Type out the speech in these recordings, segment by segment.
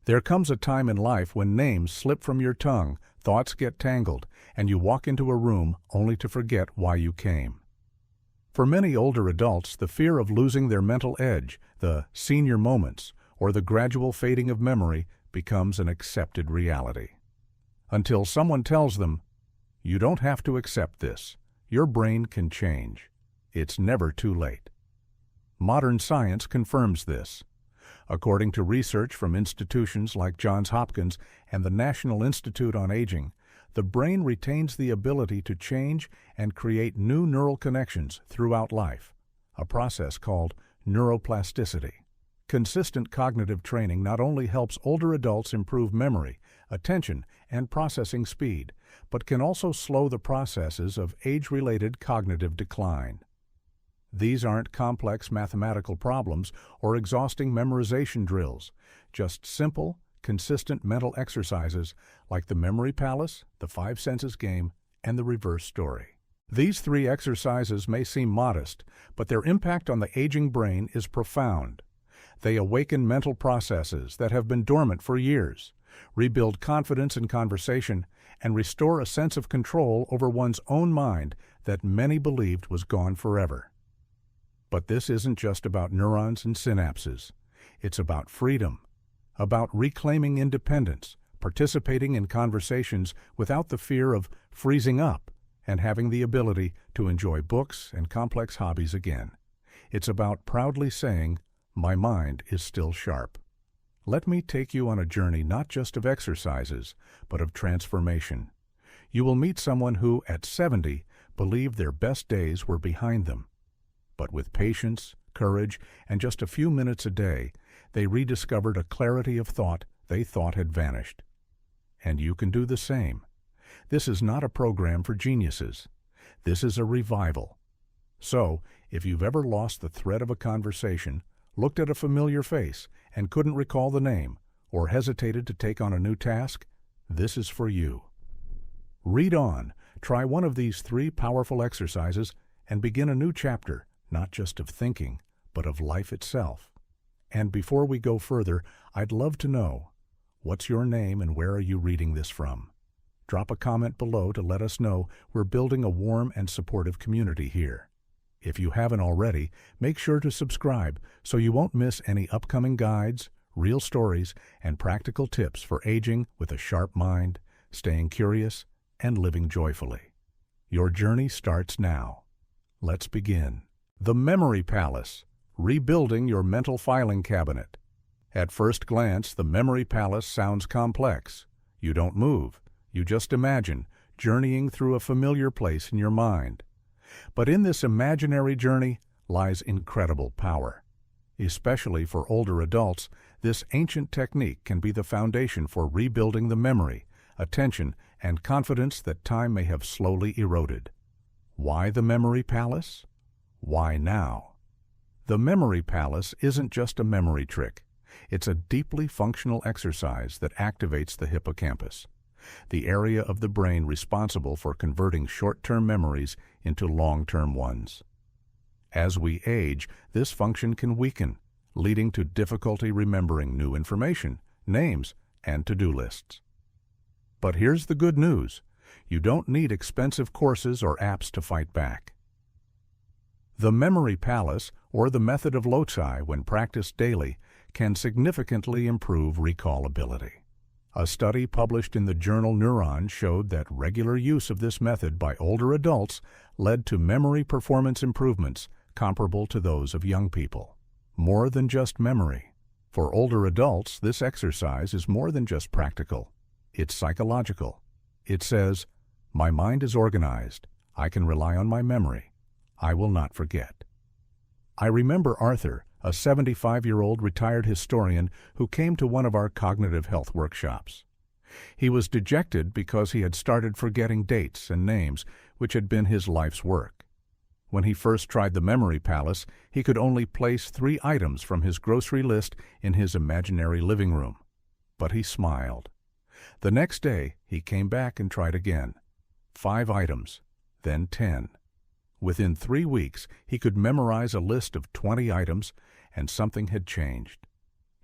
There comes a time in life when names slip from your tongue, thoughts get tangled, and you walk into a room only to forget why you came. For many older adults, the fear of losing their mental edge, the senior moments, or the gradual fading of memory becomes an accepted reality. Until someone tells them, "You don't have to accept this. Your brain can change. It's never too late." Modern science confirms this. According to research from institutions like Johns Hopkins and the National Institute on Aging, the brain retains the ability to change and create new neural connections throughout life, a process called neuroplasticity. Consistent cognitive training not only helps older adults improve memory, attention, and processing speed, but can also slow the processes of age-related cognitive decline. These aren't complex mathematical problems or exhausting memorization drills, just simple, consistent mental exercises like the memory palace, the 5 senses game, and the reverse story. These 3 exercises may seem modest, but their impact on the aging brain is profound. They awaken mental processes that have been dormant for years, rebuild confidence in conversation, and restore a sense of control over one's own mind that many believed was gone forever. But this isn't just about neurons and synapses. It's about freedom, about reclaiming independence, participating in conversations without the fear of freezing up, and having the ability to enjoy books and complex hobbies again. It's about proudly saying, "My mind is still sharp." Let me take you on a journey not just of exercises, but of transformation. You will meet someone who, at 70, believed their best days were behind them. But with patience, courage, and just a few minutes a day, they rediscovered a clarity of thought they thought had vanished. And you can do the same. This is not a program for geniuses. This is a revival. So, if you've ever lost the thread of a conversation, looked at a familiar face and couldn't recall the name, or hesitated to take on a new task, this is for you. Read on, try one of these 3 powerful exercises, and begin a new chapter, not just of thinking, but of life itself. And before we go further, I'd love to know, what's your name and where are you reading this from? Drop a comment below to let us know we're building a warm and supportive community here. If you haven't already, make sure to subscribe so you won't miss any upcoming guides, real stories, and practical tips for aging with a sharp mind, staying curious, and living joyfully. Your journey starts now. Let's begin. The Memory Palace, rebuilding your mental filing cabinet. At first glance, the Memory Palace sounds complex. You don't move. You just imagine, journeying through a familiar place in your mind. But in this imaginary journey lies incredible power. Especially for older adults, this ancient technique can be the foundation for rebuilding the memory, attention, and confidence that time may have slowly eroded. Why the Memory Palace? Why now? The Memory Palace isn't just a memory trick. It's a deeply functional exercise that activates the hippocampus, the area of the brain responsible for converting short-term memories into long-term ones. As we age, this function can weaken, leading to difficulty remembering new information, names, and to-do lists. But here's the good news. You don't need expensive courses or apps to fight back. The Memory Palace, or the method of Loci when practiced daily, can significantly improve recall ability. A study published in the journal Neuron showed that regular use of this method by older adults led to memory performance improvements comparable to those of young people. More than just memory. For older adults, this exercise is more than just practical. It's psychological. It says, "My mind is organized. I can rely on my memory. I will not forget." I remember Arthur, a 75-year-old retired historian who came to one of our cognitive health workshops. He was dejected because he had started forgetting dates and names, which had been his life's work. When he first tried the Memory Palace, he could only place 3 items from his grocery list in his imaginary living room. But he smiled. The next day, he came back and tried again. 5 items, then 10. Within 3 weeks, he could memorize a list of 20 items, and something had changed.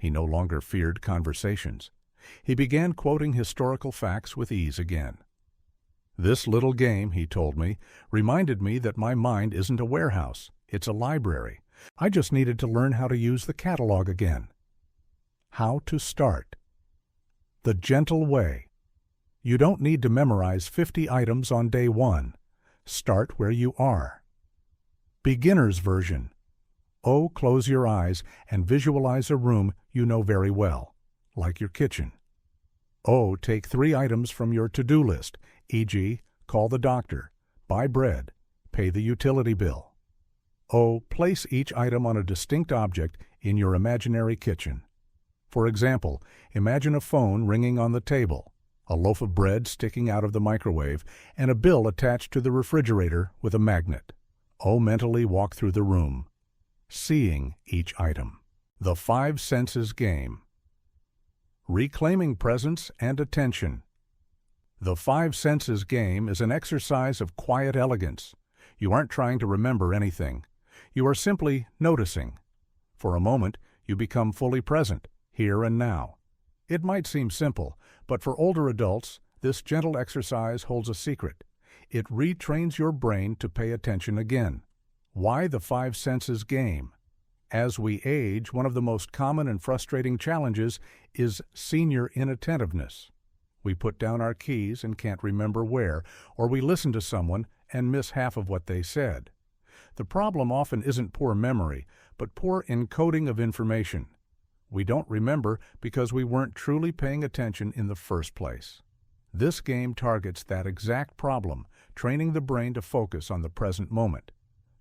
He no longer feared conversations. He began quoting historical facts with ease again. "This little game," he told me, "reminded me that my mind isn't a warehouse, it's a library. I just needed to learn how to use the catalog again." How to start. The gentle way. You don't need to memorize 50 items on day 1. Start where you are. Beginner's version. Close your eyes and visualize a room you know very well, like your kitchen. Take 3 items from your to-do list, e.g., call the doctor, buy bread, pay the utility bill. Place each item on a distinct object in your imaginary kitchen. For example, imagine a phone ringing on the table, a loaf of bread sticking out of the microwave, and a bill attached to the refrigerator with a magnet. Mentally walk through the room, seeing each item. The 5 senses game. Reclaiming presence and attention. The 5 senses game is an exercise of quiet elegance. You aren't trying to remember anything. You are simply noticing. For a moment, you become fully present, here and now. It might seem simple, but for older adults, this gentle exercise holds a secret. It retrains your brain to pay attention again. Why the 5 senses game? As we age, one of the most common and frustrating challenges is senior inattentiveness. We put down our keys and can't remember where, or we listen to someone and miss half of what they said. The problem often isn't poor memory, but poor encoding of information. We don't remember because we weren't truly paying attention in the first place. This game targets that exact problem, training the brain to focus on the present moment.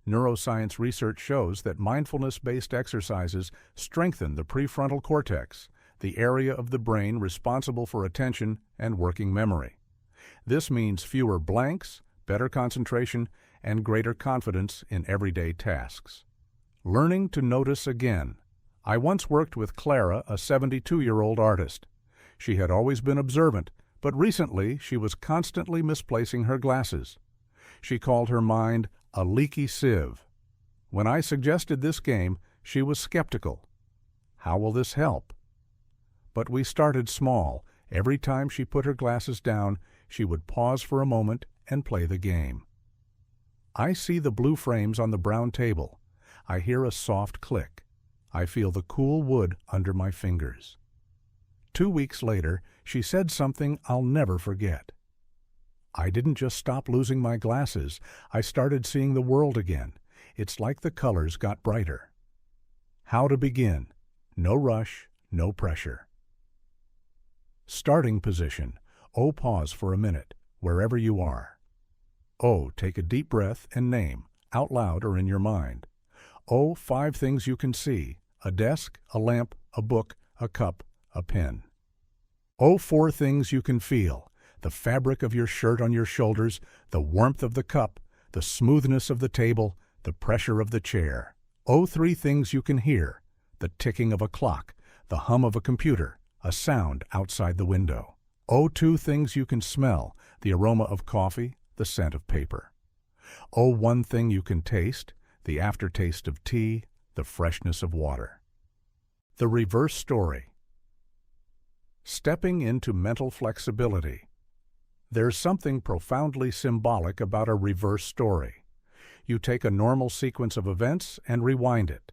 Neuroscience research shows that mindfulness-based exercises strengthen the prefrontal cortex, the area of the brain responsible for attention and working memory. This means fewer blanks, better concentration, and greater confidence in everyday tasks. Learning to notice again. I once worked with Clara, a 72-year-old artist. She had always been observant, but recently she was constantly misplacing her glasses. She called her mind a leaky sieve. When I suggested this game, she was skeptical. How will this help? But we started small. Every time she put her glasses down, she would pause for a moment and play the game. I see the blue frames on the brown table. I hear a soft click. I feel the cool wood under my fingers. 2 weeks later, she said something I'll never forget. I didn't just stop losing my glasses, I started seeing the world again. It's like the colors got brighter. How to begin. No rush, no pressure. Starting position. Pause for a minute, wherever you are. Take a deep breath and name, out loud or in your mind. 5 things you can see. A desk, a lamp, a book, a cup, a pen. 4 things you can feel. The fabric of your shirt on your shoulders, the warmth of the cup, the smoothness of the table, the pressure of the chair. 3 things you can hear. The ticking of a clock, the hum of a computer, a sound outside the window. 2 things you can smell. The aroma of coffee, the scent of paper. 1 thing you can taste. The aftertaste of tea, the freshness of water. The reverse story. Stepping into mental flexibility. There's something profoundly symbolic about a reverse story. You take a normal sequence of events and rewind it.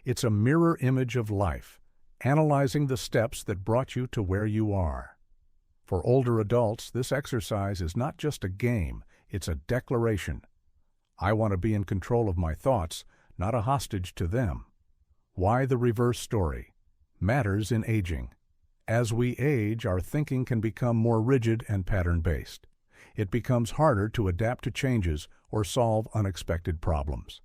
It's a mirror image of life, analyzing the steps that brought you to where you are. For older adults, this exercise is not just a game, it's a declaration. I want to be in control of my thoughts, not a hostage to them. Why the reverse story? Matters in aging. As we age, our thinking can become more rigid and pattern-based. It becomes harder to adapt to changes or solve unexpected problems.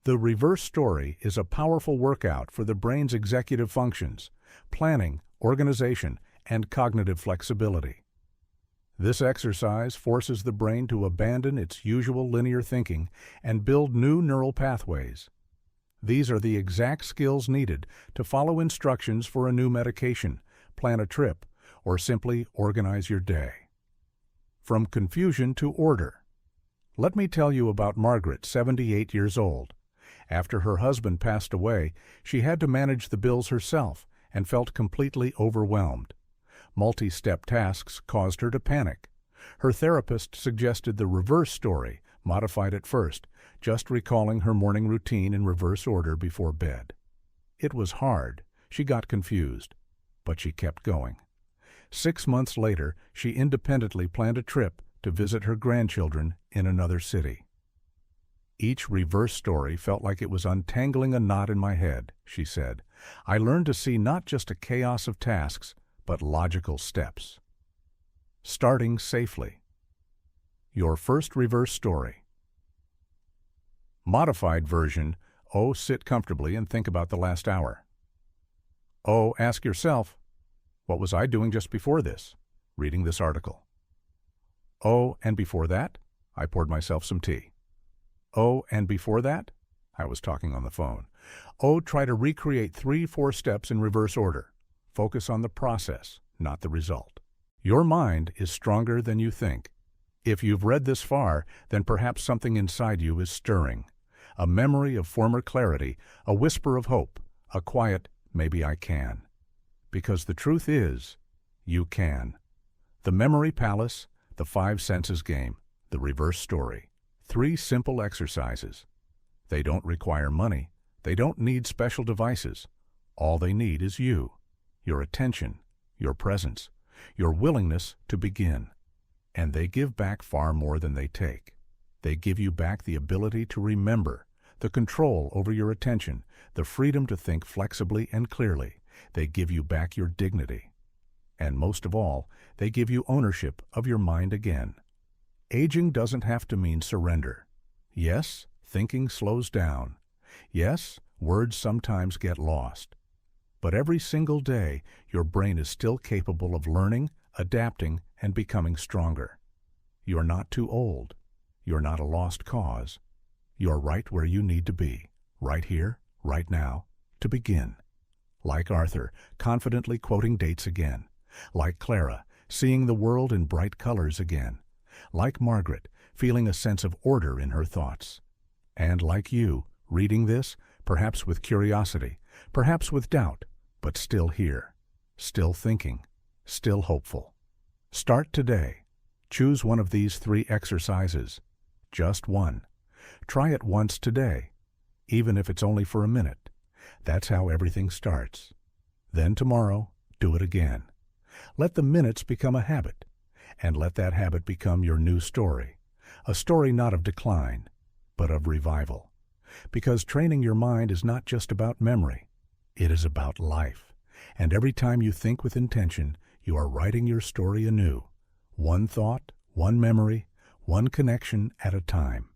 The reverse story is a powerful workout for the brain's executive functions, planning, organization, and cognitive flexibility. This exercise forces the brain to abandon its usual linear thinking and build new neural pathways. These are the exact skills needed to follow instructions for a new medication, plan a trip, or simply organize your day. From confusion to order. Let me tell you about Margaret, 78 years old. After her husband passed away, she had to manage the bills herself and felt completely overwhelmed. Multi-step tasks caused her to panic. Her therapist suggested the reverse story, modified at first, just recalling her morning routine in reverse order before bed. It was hard. She got confused, but she kept going. 6 months later, she independently planned a trip to visit her grandchildren in another city. Each reverse story felt like it was untangling a knot in my head, she said. I learned to see not just a chaos of tasks, but logical steps. Starting safely. Your first reverse story. Modified version, O, sit comfortably and think about the last hour. O, ask yourself, what was I doing just before this? Reading this article. O, and before that? I poured myself some tea. Oh, and before that? I was talking on the phone. Oh, try to recreate 3-4 steps in reverse order. Focus on the process, not the result. Your mind is stronger than you think. If you've read this far, then perhaps something inside you is stirring. A memory of former clarity, a whisper of hope, a quiet, maybe I can. Because the truth is, you can. The Memory Palace, the 5 Senses Game, the reverse story. 3 simple exercises. They don't require money. They don't need special devices. All they need is you, your attention, your presence, your willingness to begin. And they give back far more than they take. They give you back the ability to remember, the control over your attention, the freedom to think flexibly and clearly. They give you back your dignity. And most of all, they give you ownership of your mind again. Aging doesn't have to mean surrender. Yes, thinking slows down. Yes, words sometimes get lost. But every single day, your brain is still capable of learning, adapting, and becoming stronger. You're not too old. You're not a lost cause. You're right where you need to be, right here, right now, to begin. Like Arthur, confidently quoting dates again. Like Clara, seeing the world in bright colors again. Like Margaret, feeling a sense of order in her thoughts. And like you, reading this, perhaps with curiosity, perhaps with doubt, but still here, still thinking, still hopeful. Start today. Choose one of these 3 exercises. Just one. Try it once today, even if it's only for a minute. That's how everything starts. Then tomorrow, do it again. Let the minutes become a habit. And let that habit become your new story. A story not of decline, but of revival. Because training your mind is not just about memory. It is about life. And every time you think with intention, you are writing your story anew. One thought, one memory, one connection at a time.